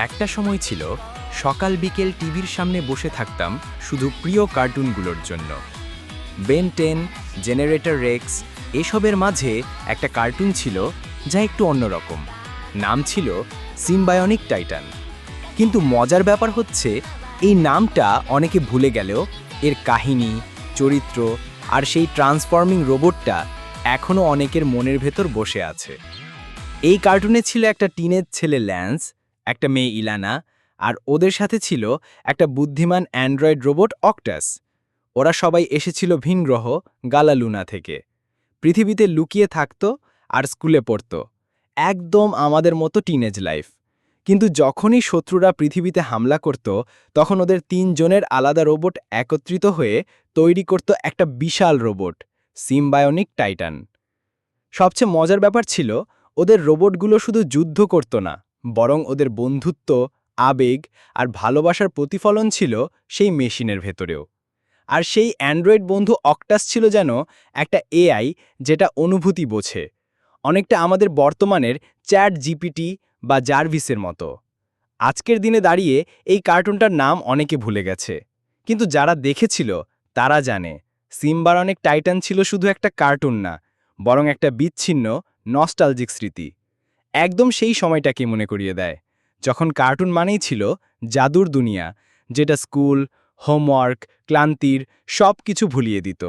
একটা সময় ছিল সকাল বিকেল টিভির সামনে বসে থাকতাম শুধু প্রিয় কার্টুনগুলোর জন্য। বেন 10, জেনারেটর রেক্স, এসবের মাঝে একটা কার্টুন ছিল যা একটু অন্যরকম। নাম ছিল সিম্বায়নিক টাইটান। কিন্তু মজার ব্যাপার হচ্ছে এই নামটা অনেকে ভুলে গেলেও এর কাহিনী, চরিত্র আর সেই ট্রান্সফর্মিং রোবটটা এখনও অনেকের মনের ভেতর বসে আছে। এই কার্টুনে ছিল একটা টিনেজ ছেলে ল্যান্স, একটা মেয়ে ইলানা, আর ওদের সাথে ছিল একটা বুদ্ধিমান অ্যান্ড্রয়েড রোবট অক্টাস। ওরা সবাই এসেছিল ভিন গ্রহ গালালুনা থেকে। পৃথিবীতে লুকিয়ে থাকতো আর স্কুলে পড়তো। একদম আমাদের মতো টিনেজ লাইফ। কিন্তু যখনই শত্রুরা পৃথিবীতে হামলা করত, তখন ওদের ৩ জনের আলাদা রোবট একত্রিত হয়ে তৈরি করত একটা বিশাল রোবট, সিম্বায়নিক টাইটান। সবচেয়ে মজার ব্যাপার ছিল ওদের রোবটগুলো শুধু যুদ্ধ করত না, বরং ওদের বন্ধুত্ব, আবেগ আর ভালোবাসার প্রতিফলন ছিল সেই মেশিনের ভেতরেও। আর সেই অ্যান্ড্রয়েড বন্ধু অক্টাস ছিল যেন একটা এআই যেটা অনুভূতি বোঝে, অনেকটা আমাদের বর্তমানের চ্যাট জিপিটি বা জার্ভিসের মতো। আজকের দিনে দাঁড়িয়ে এই কার্টুনটার নাম অনেকে ভুলে গেছে, কিন্তু যারা দেখেছিল তারা জানে সিম্বায়নিক টাইটান ছিল শুধু একটা কার্টুন না, বরং একটা বিচ্ছিন্ন নস্টালজিক স্মৃতি। একদম সেই সময়টাকে মনে করিয়ে দেয় যখন কার্টুন মানেই ছিল জাদুর দুনিয়া, যেটা স্কুল, হোমওয়ার্ক, ক্লান্তির সব কিছু ভুলিয়ে দিত।